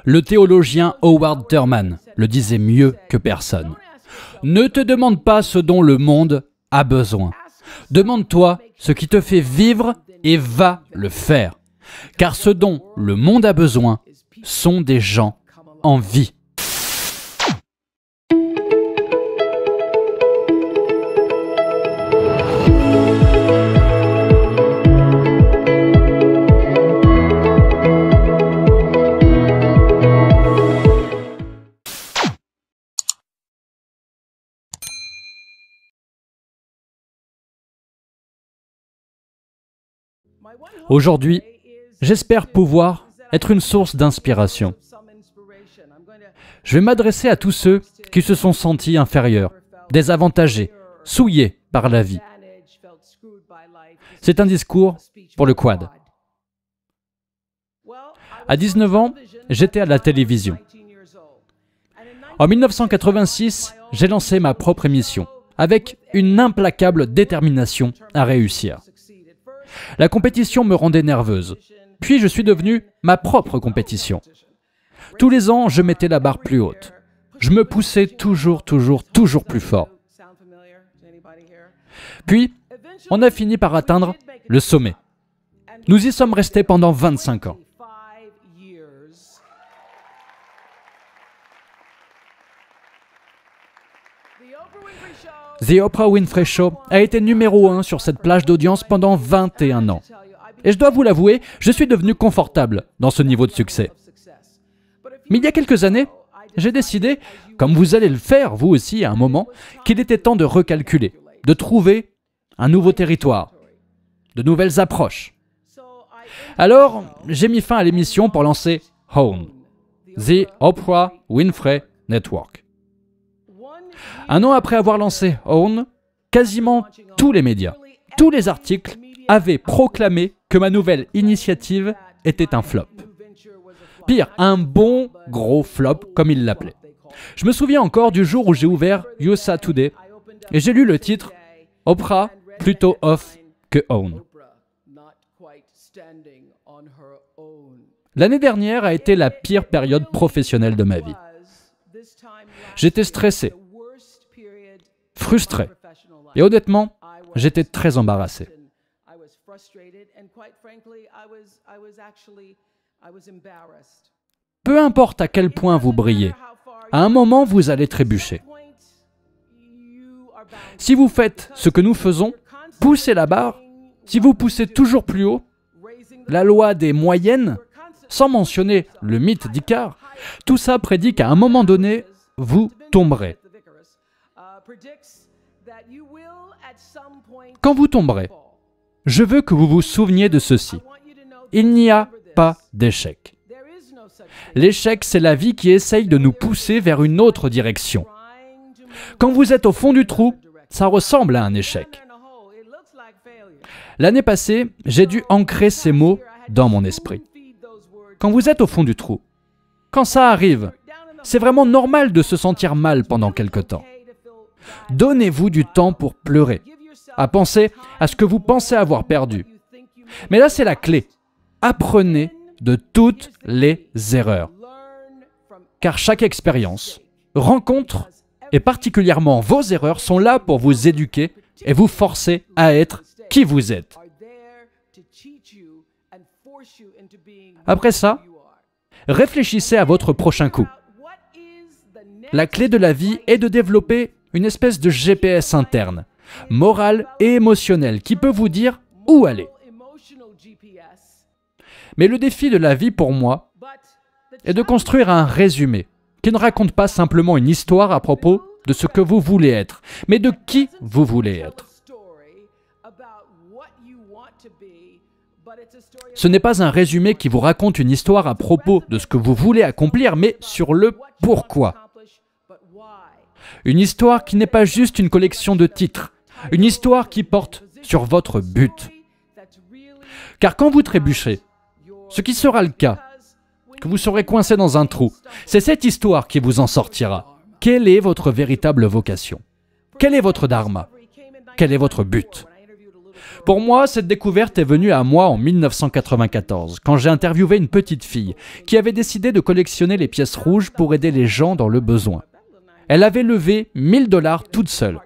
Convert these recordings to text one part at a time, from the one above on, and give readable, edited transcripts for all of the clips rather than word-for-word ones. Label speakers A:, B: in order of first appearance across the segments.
A: Le théologien Howard Thurman le disait mieux que personne. Ne te demande pas ce dont le monde a besoin. Demande-toi ce qui te fait vivre et va le faire. Car ce dont le monde a besoin sont des gens en vie. Aujourd'hui, j'espère pouvoir être une source d'inspiration. Je vais m'adresser à tous ceux qui se sont sentis inférieurs, désavantagés, souillés par la vie. C'est un discours pour le quad. À 19 ans, j'étais à la télévision. En 1986, j'ai lancé ma propre émission, avec une implacable détermination à réussir. La compétition me rendait nerveuse, puis je suis devenu ma propre compétition. Tous les ans, je mettais la barre plus haute. Je me poussais toujours plus fort. Puis, on a fini par atteindre le sommet. Nous y sommes restés pendant 25 ans. The Oprah Winfrey Show a été numéro 1 sur cette plage d'audience pendant 21 ans. Et je dois vous l'avouer, je suis devenu confortable dans ce niveau de succès. Mais il y a quelques années, j'ai décidé, comme vous allez le faire vous aussi à un moment, qu'il était temps de recalculer, de trouver un nouveau territoire, de nouvelles approches. Alors, j'ai mis fin à l'émission pour lancer OWN, The Oprah Winfrey Network. Un an après avoir lancé OWN, quasiment tous les médias, tous les articles avaient proclamé que ma nouvelle initiative était un flop. Pire, un bon gros flop, comme ils l'appelaient. Je me souviens encore du jour où j'ai ouvert USA Today et j'ai lu le titre « Oprah plutôt off que OWN ». L'année dernière a été la pire période professionnelle de ma vie. J'étais stressé, frustré et honnêtement, j'étais très embarrassé. Peu importe à quel point vous brillez, à un moment vous allez trébucher. Si vous faites ce que nous faisons, poussez la barre, si vous poussez toujours plus haut, la loi des moyennes, sans mentionner le mythe d'Icare, tout ça prédit qu'à un moment donné, vous tomberez. Quand vous tomberez, je veux que vous vous souveniez de ceci. Il n'y a pas d'échec. L'échec, c'est la vie qui essaye de nous pousser vers une autre direction. Quand vous êtes au fond du trou, ça ressemble à un échec. L'année passée, j'ai dû ancrer ces mots dans mon esprit. Quand vous êtes au fond du trou, quand ça arrive, c'est vraiment normal de se sentir mal pendant quelque temps. Donnez-vous du temps pour pleurer, à penser à ce que vous pensez avoir perdu. Mais là, c'est la clé. Apprenez de toutes les erreurs. Car chaque expérience, rencontre, et particulièrement vos erreurs, sont là pour vous éduquer et vous forcer à être qui vous êtes. Après ça, réfléchissez à votre prochain coup. La clé de la vie est de développer une espèce de GPS interne, moral et émotionnel, qui peut vous dire où aller. Mais le défi de la vie pour moi est de construire un résumé qui ne raconte pas simplement une histoire à propos de ce que vous voulez être, mais de qui vous voulez être. Ce n'est pas un résumé qui vous raconte une histoire à propos de ce que vous voulez accomplir, mais sur le pourquoi. Une histoire qui n'est pas juste une collection de titres, une histoire qui porte sur votre but. Car quand vous trébuchez, ce qui sera le cas, que vous serez coincé dans un trou, c'est cette histoire qui vous en sortira. Quelle est votre véritable vocation? Quel est votre dharma? Quel est votre but? Pour moi, cette découverte est venue à moi en 1994, quand j'ai interviewé une petite fille qui avait décidé de collectionner les pièces rouges pour aider les gens dans le besoin. Elle avait levé 1000 $ toute seule.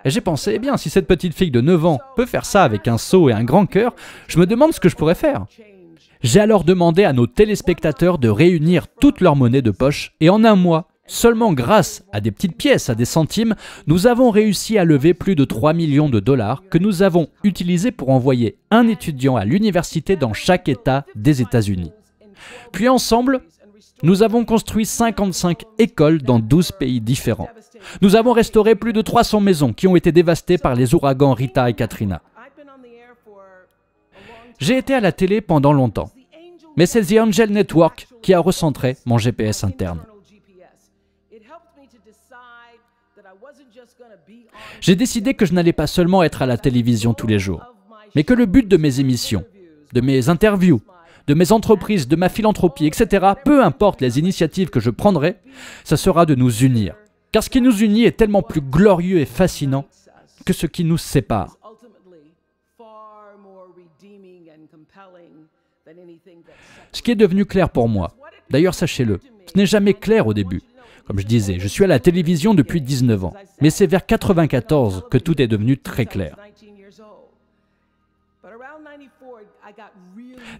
A: Et j'ai pensé, eh bien, si cette petite fille de 9 ans peut faire ça avec un seau et un grand cœur, je me demande ce que je pourrais faire. J'ai alors demandé à nos téléspectateurs de réunir toute leur monnaie de poche et en un mois, seulement grâce à des petites pièces, à des centimes, nous avons réussi à lever plus de 3 millions de dollars que nous avons utilisés pour envoyer un étudiant à l'université dans chaque État des États-Unis. Puis ensemble, nous avons construit 55 écoles dans 12 pays différents. Nous avons restauré plus de 300 maisons qui ont été dévastées par les ouragans Rita et Katrina. J'ai été à la télé pendant longtemps, mais c'est The Angel Network qui a recentré mon GPS interne. J'ai décidé que je n'allais pas seulement être à la télévision tous les jours, mais que le but de mes émissions, de mes interviews, de mes entreprises, de ma philanthropie, etc., peu importe les initiatives que je prendrai, ça sera de nous unir. Car ce qui nous unit est tellement plus glorieux et fascinant que ce qui nous sépare. Ce qui est devenu clair pour moi, d'ailleurs sachez-le, ce n'est jamais clair au début. Comme je disais, je suis à la télévision depuis 19 ans, mais c'est vers 1994 que tout est devenu très clair.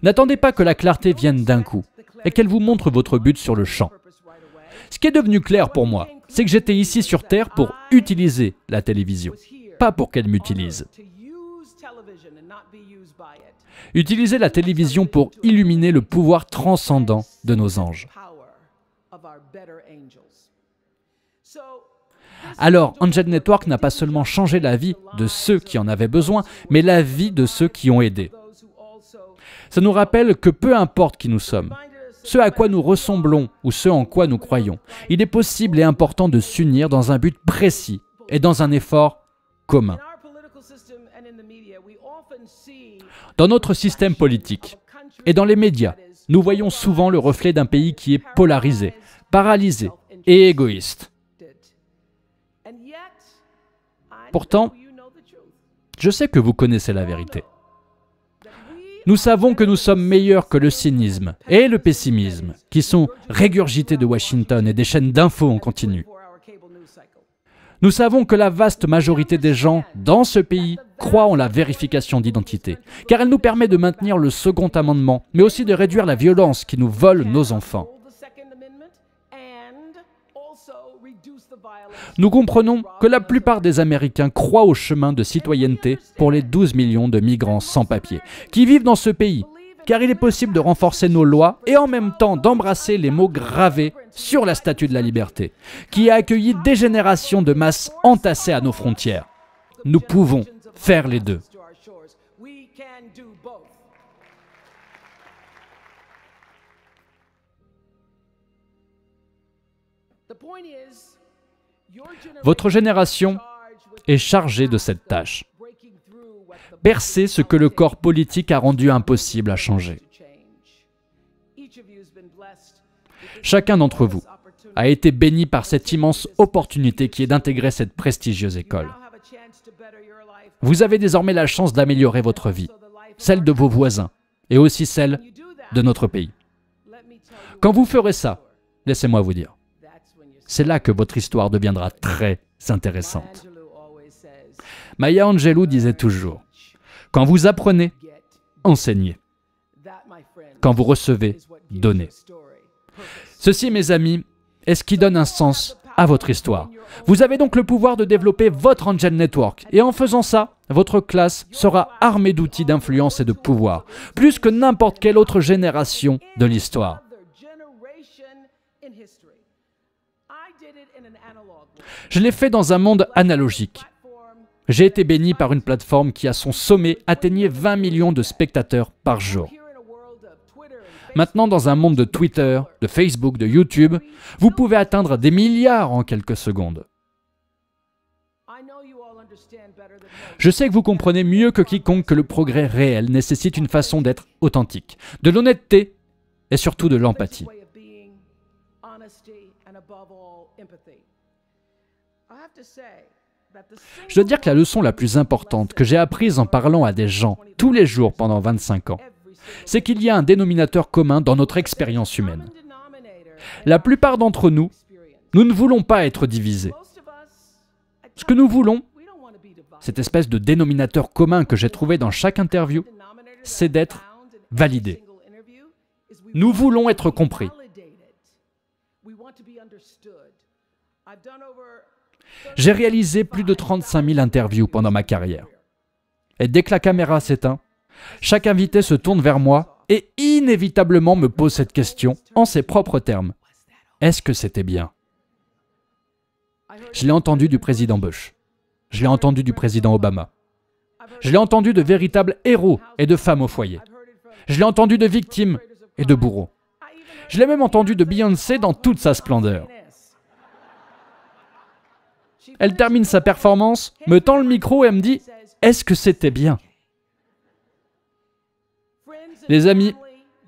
A: N'attendez pas que la clarté vienne d'un coup et qu'elle vous montre votre but sur le champ. Ce qui est devenu clair pour moi, c'est que j'étais ici sur Terre pour utiliser la télévision, pas pour qu'elle m'utilise. Utiliser la télévision pour illuminer le pouvoir transcendant de nos anges. Alors, Angel Network n'a pas seulement changé la vie de ceux qui en avaient besoin, mais la vie de ceux qui ont aidé. Ça nous rappelle que peu importe qui nous sommes, ce à quoi nous ressemblons ou ce en quoi nous croyons, il est possible et important de s'unir dans un but précis et dans un effort commun. Dans notre système politique et dans les médias, nous voyons souvent le reflet d'un pays qui est polarisé, paralysé et égoïste. Pourtant, je sais que vous connaissez la vérité. Nous savons que nous sommes meilleurs que le cynisme et le pessimisme, qui sont régurgités de Washington et des chaînes d'infos en continu. Nous savons que la vaste majorité des gens dans ce pays croient en la vérification d'identité, car elle nous permet de maintenir le second amendement, mais aussi de réduire la violence qui nous vole nos enfants. Nous comprenons que la plupart des Américains croient au chemin de citoyenneté pour les 12 millions de migrants sans papier qui vivent dans ce pays, car il est possible de renforcer nos lois et en même temps d'embrasser les mots gravés sur la Statue de la Liberté, qui a accueilli des générations de masses entassées à nos frontières. Nous pouvons faire les deux. Votre génération est chargée de cette tâche. Percer ce que le corps politique a rendu impossible à changer. Chacun d'entre vous a été béni par cette immense opportunité qui est d'intégrer cette prestigieuse école. Vous avez désormais la chance d'améliorer votre vie, celle de vos voisins et aussi celle de notre pays. Quand vous ferez ça, laissez-moi vous dire, c'est là que votre histoire deviendra très intéressante. Maya Angelou disait toujours, « Quand vous apprenez, enseignez. Quand vous recevez, donnez. » Ceci, mes amis, est ce qui donne un sens à votre histoire. Vous avez donc le pouvoir de développer votre Angel Network. Et en faisant ça, votre classe sera armée d'outils d'influence et de pouvoir, plus que n'importe quelle autre génération de l'histoire. Je l'ai fait dans un monde analogique. J'ai été béni par une plateforme qui, à son sommet, atteignait 20 millions de spectateurs par jour. Maintenant, dans un monde de Twitter, de Facebook, de YouTube, vous pouvez atteindre des milliards en quelques secondes. Je sais que vous comprenez mieux que quiconque que le progrès réel nécessite une façon d'être authentique, de l'honnêteté et surtout de l'empathie. Je dois dire que la leçon la plus importante que j'ai apprise en parlant à des gens tous les jours pendant 25 ans, c'est qu'il y a un dénominateur commun dans notre expérience humaine. La plupart d'entre nous, nous ne voulons pas être divisés. Ce que nous voulons, cette espèce de dénominateur commun que j'ai trouvé dans chaque interview, c'est d'être validés. Nous voulons être compris. J'ai réalisé plus de 35 000 interviews pendant ma carrière. Et dès que la caméra s'éteint, chaque invité se tourne vers moi et inévitablement me pose cette question en ses propres termes. Est-ce que c'était bien? Je l'ai entendu du président Bush. Je l'ai entendu du président Obama. Je l'ai entendu de véritables héros et de femmes au foyer. Je l'ai entendu de victimes et de bourreaux. Je l'ai même entendu de Beyoncé dans toute sa splendeur. Elle termine sa performance, me tend le micro et me dit « Est-ce que c'était bien ?» Les amis,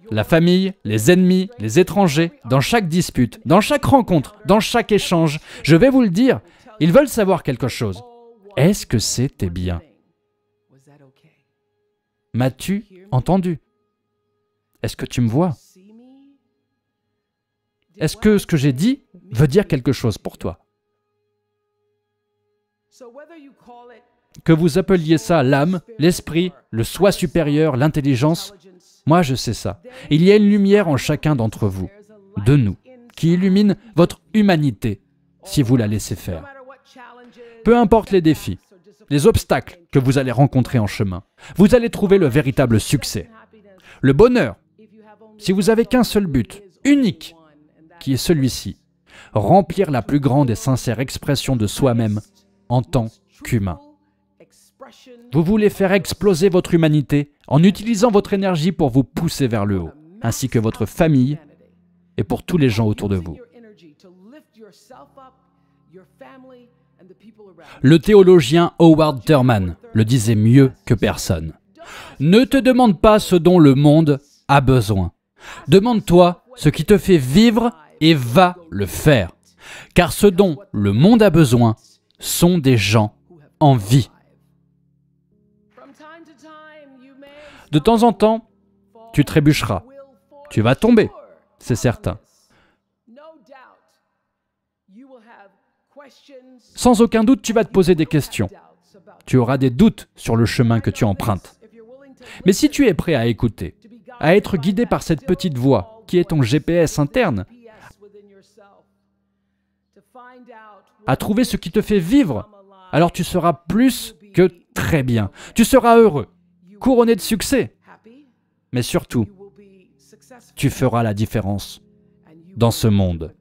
A: la famille, les ennemis, les étrangers, dans chaque dispute, dans chaque rencontre, dans chaque échange, je vais vous le dire, ils veulent savoir quelque chose. Est-ce que c'était bien? M'as-tu entendu? Est-ce que tu me vois? Est-ce que ce que j'ai dit veut dire quelque chose pour toi? Que vous appeliez ça l'âme, l'esprit, le soi supérieur, l'intelligence, moi je sais ça. Il y a une lumière en chacun d'entre vous, de nous, qui illumine votre humanité, si vous la laissez faire. Peu importe les défis, les obstacles que vous allez rencontrer en chemin, vous allez trouver le véritable succès. Le bonheur, si vous n'avez qu'un seul but, unique, qui est celui-ci, remplir la plus grande et sincère expression de soi-même en tant qu'humain. Vous voulez faire exploser votre humanité en utilisant votre énergie pour vous pousser vers le haut, ainsi que votre famille et pour tous les gens autour de vous. Le théologien Howard Thurman le disait mieux que personne. Ne te demande pas ce dont le monde a besoin. Demande-toi ce qui te fait vivre et va le faire. Car ce dont le monde a besoin sont des gens en vie. De temps en temps, tu trébucheras. Tu vas tomber, c'est certain. Sans aucun doute, tu vas te poser des questions. Tu auras des doutes sur le chemin que tu empruntes. Mais si tu es prêt à écouter, à être guidé par cette petite voix qui est ton GPS interne, à trouver ce qui te fait vivre, alors tu seras plus que très bien. Tu seras heureux, couronné de succès. Mais surtout, tu feras la différence dans ce monde.